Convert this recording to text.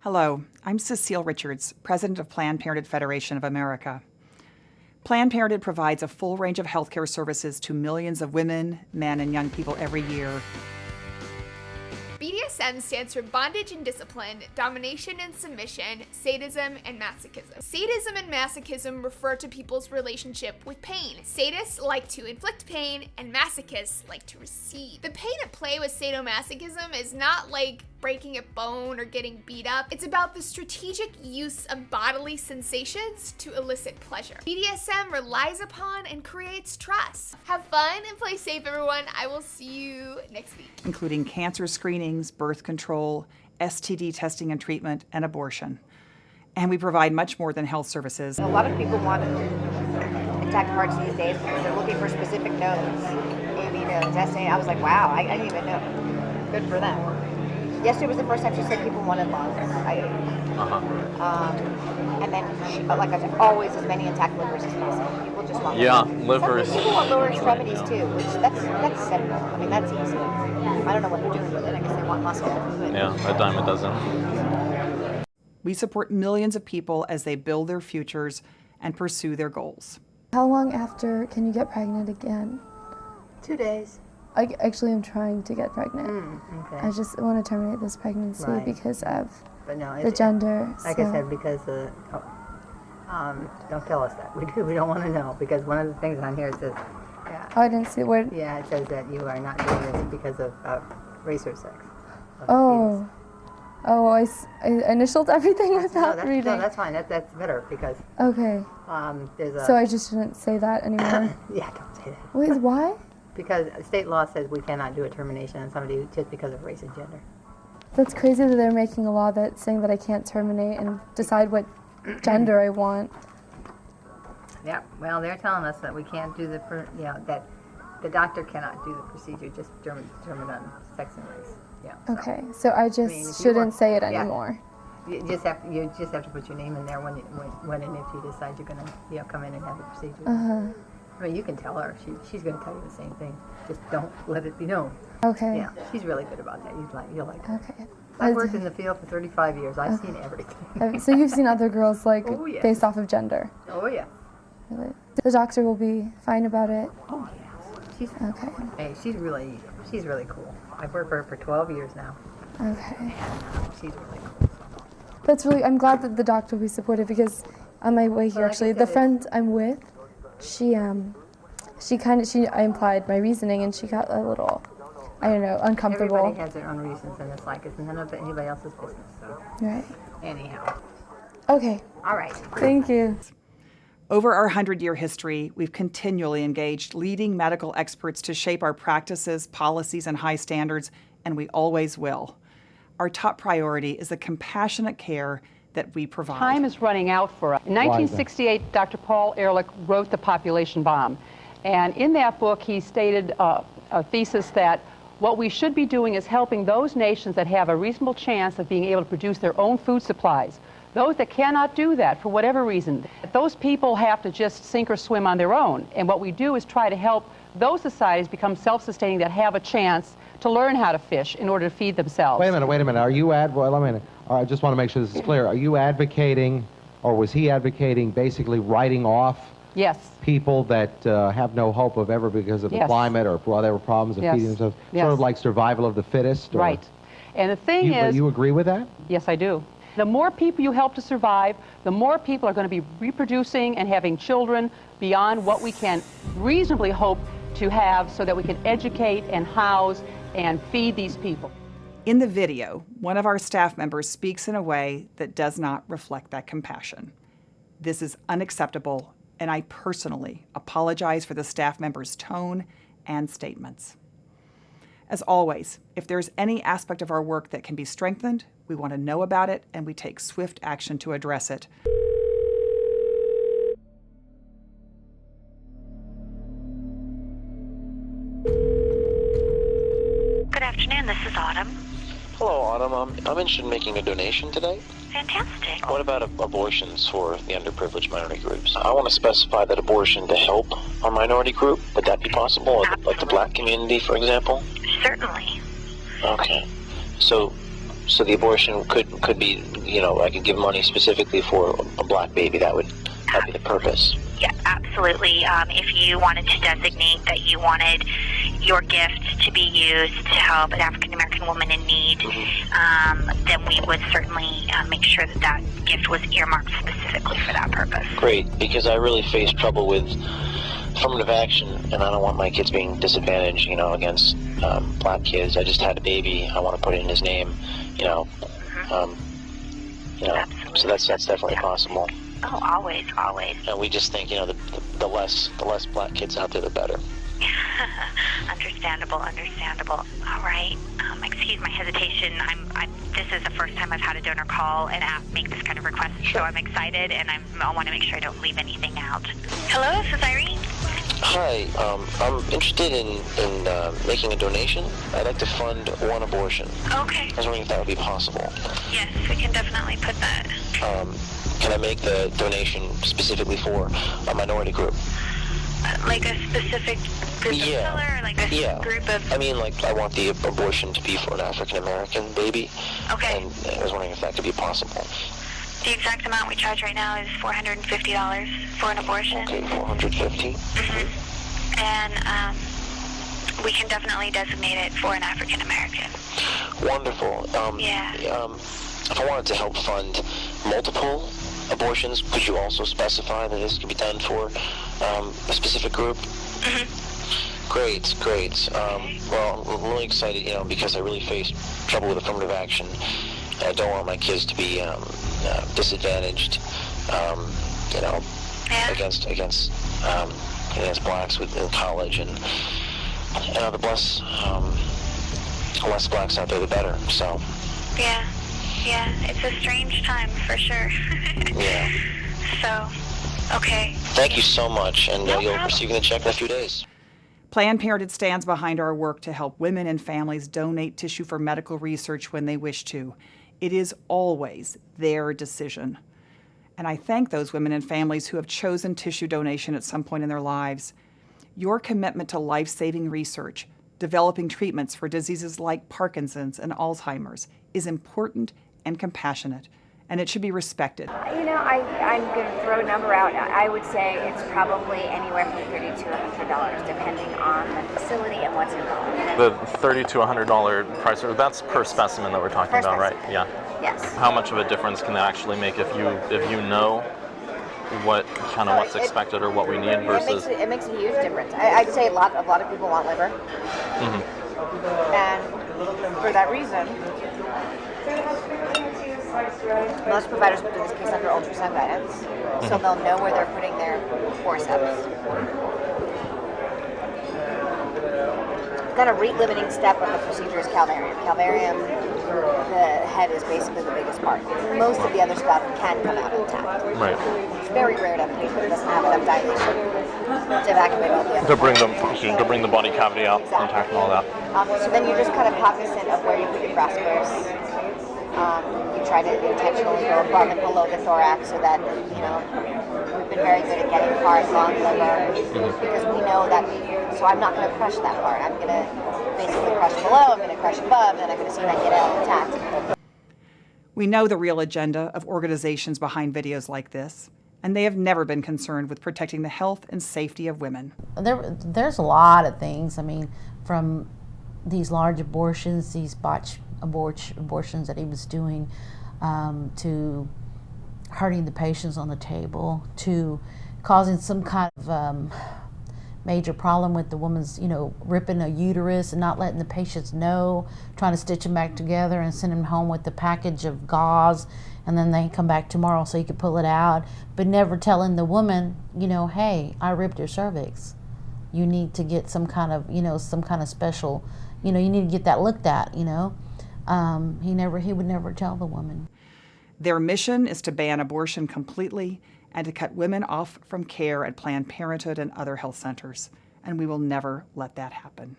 Hello, I'm Cecile Richards, President of Planned Parenthood Federation of America. Planned Parenthood provides a full range of healthcare services to millions of women, men, and young people every year. BDSM stands for bondage and discipline, domination and submission, sadism and masochism. Sadism and masochism refer to people's relationship with pain. Sadists like to inflict pain, and masochists like to receive. The pain at play with sadomasochism is not like breaking a bone or getting beat up. It's about the strategic use of bodily sensations to elicit pleasure. BDSM relies upon and creates trust. Have fun and play safe, everyone. I will see you next week. Including cancer screenings, birth control, STD testing and treatment, and abortion. And we provide much more than health services. A lot of people want intact parts these days because they're looking for specific nodes. Maybe the testing, I was like, wow, I didn't even know. Good for them. Yesterday was the first time she said people wanted lungs. And then, like I said, always as many intact livers as possible. People just want livers. Some people want lower extremities too, which that's simple. I mean, that's easy. I don't know what they're doing with it. I guess they want muscle. Yeah, a dime a dozen. We support millions of people as they build their futures and pursue their goals. How long after can you get pregnant again? 2 days. I actually am trying to get pregnant. Okay. I just want to terminate this pregnancy because of But no, the gender. Like I said, because don't tell us that. We don't want to know, because one of the things on here says, I didn't see what. yeah, it says that you are not doing this because of race or sex. Oh, I initialed everything without reading. No, that's fine. That's better because Okay. there's a. So I just shouldn't say that anymore. Yeah, don't say that. Wait, why? Because state law says we cannot do a termination on somebody just because of race and gender. That's crazy that they're making a law that's saying that I can't terminate and decide what gender I want. Yeah, well, they're telling us that we can't do that the doctor cannot do the procedure, just determine on sex and race. Yeah. Okay, so I just shouldn't say it anymore. You just have to put your name in there when and if you decide you're gonna come in and have the procedure. I mean, you can tell her. She's going to tell you the same thing. Just don't let it be known. Okay. Yeah, she's really good about that. You'll like her. Okay. I've worked in the field for 35 years. I've seen everything. So you've seen other girls yes. based off of gender. Oh yeah. Really? The doctor will be fine about it. Oh yeah. She's Okay. Hey, she's really cool. I've worked for her for 12 years now. Okay. She's really cool. That's really. I'm glad that the doctor will be supportive because on my way here, actually, the friend I'm with, I implied my reasoning and she got a little, I don't know, uncomfortable. Everybody has their own reasons, and it's like it's none of anybody else's business. So. Right. Anyhow. Okay. All right. Thank you. Over our 100-year history, we've continually engaged leading medical experts to shape our practices, policies, and high standards, and we always will. Our top priority is the compassionate care that we provide. Time is running out for us. In 1968, Dr. Paul Ehrlich wrote The Population Bomb. And in that book, he stated a thesis that what we should be doing is helping those nations that have a reasonable chance of being able to produce their own food supplies. Those that cannot do that for whatever reason, those people have to just sink or swim on their own. And what we do is try to help those societies become self-sustaining that have a chance to learn how to fish in order to feed themselves. Wait a minute. Are you I just want to make sure this is clear. Are you advocating, or was he advocating, basically writing off people that have no hope of ever because of the climate or whatever problems of feeding themselves? Sort of like survival of the fittest? Or, right. And the thing is... You agree with that? Yes, I do. The more people you help to survive, the more people are going to be reproducing and having children beyond what we can reasonably hope to have so that we can educate and house and feed these people. In the video, one of our staff members speaks in a way that does not reflect that compassion. This is unacceptable, and I personally apologize for the staff member's tone and statements. As always, if there's any aspect of our work that can be strengthened, we want to know about it, and we take swift action to address it. Good afternoon, this is Autumn. Hello, Autumn. I'm interested in making a donation today. Fantastic. What about abortions for the underprivileged minority groups? I want to specify that abortion to help our minority group. Would that be possible? Like the black community, for example? Certainly. Okay. So So the abortion could be, I could give money specifically for a black baby. That'd be the purpose. Yeah, absolutely. If you wanted to designate that you wanted your gift to be used to help an African American woman in need, then we would certainly make sure that that gift was earmarked specifically for that purpose. Great, because I really face trouble with affirmative action, and I don't want my kids being disadvantaged, against black kids. I just had a baby. I want to put it in his name, so that's definitely possible. Oh, always, always. And we just think, the less black kids out there, the better. Understandable. All right. Excuse my hesitation. This is the first time I've had a donor call and make this kind of request, so I'm excited, and I want to make sure I don't leave anything out. Hello, this is Irene. Hi, I'm interested in making a donation. I'd like to fund one abortion. Okay. I was wondering if that would be possible. Yes, we can definitely put that. Can I make the donation specifically for a minority group? Like a specific group of color, or like a group of... I mean, I want the abortion to be for an African-American baby. Okay. And I was wondering if that could be possible. The exact amount we charge right now is $450 for an abortion. Okay, $450. Mm-hmm. And we can definitely designate it for an African-American. Wonderful. If I wanted to help fund multiple abortions, could you also specify that this could be done for a specific group? Mm-hmm. Great. Well, I'm really excited, because I really face trouble with affirmative action. And I don't want my kids to be disadvantaged, against blacks in college, and the less blacks out there, the better. So. Yeah, it's a strange time for sure. Yeah. So, okay. Thank you so much, and you'll receive the check in a few days. Planned Parenthood stands behind our work to help women and families donate tissue for medical research when they wish to. It is always their decision. And I thank those women and families who have chosen tissue donation at some point in their lives. Your commitment to life-saving research, developing treatments for diseases like Parkinson's and Alzheimer's, is important and compassionate, and it should be respected. I'm going to throw a number out. I would say it's probably anywhere from $30 to $100, depending on the facility and what's involved. The $30 to $100 price, that's per specimen that we're talking about, right? Yeah. Yes. How much of a difference can that actually make if you know what's expected or what we need versus? It makes a huge difference. I'd say a lot of people want liver, and for that reason, most providers will do this case under ultrasound guidance, so they'll know where they're putting their forceps. Kind of rate-limiting step of the procedure is calvarium. Calvarium, the head is basically the biggest part. Most of the other stuff can come out intact. Right. It's very rare to have a patient that doesn't have enough dilation to evacuate all the other to bring the body cavity out intact and all that. So then you're just kind of cognizant of where you put your brassicas. You try to intentionally go above and below the thorax so that, we've been very good at getting hard, long liver because we know that, so I'm not going to crush that part. I'm going to basically crush below, I'm going to crush above, and I'm going to see that get out intact. We know the real agenda of organizations behind videos like this, and they have never been concerned with protecting the health and safety of women. There's a lot of things, from these large abortions, these botched abortions that he was doing, to hurting the patients on the table, to causing some kind of major problem with the woman's, ripping a uterus and not letting the patients know, trying to stitch them back together and send them home with a package of gauze, and then they come back tomorrow so you can pull it out, but never telling the woman, hey, I ripped your cervix. You need to get some kind of special, you need to get that looked at, he would never tell the woman. Their mission is to ban abortion completely and to cut women off from care at Planned Parenthood and other health centers, and we will never let that happen.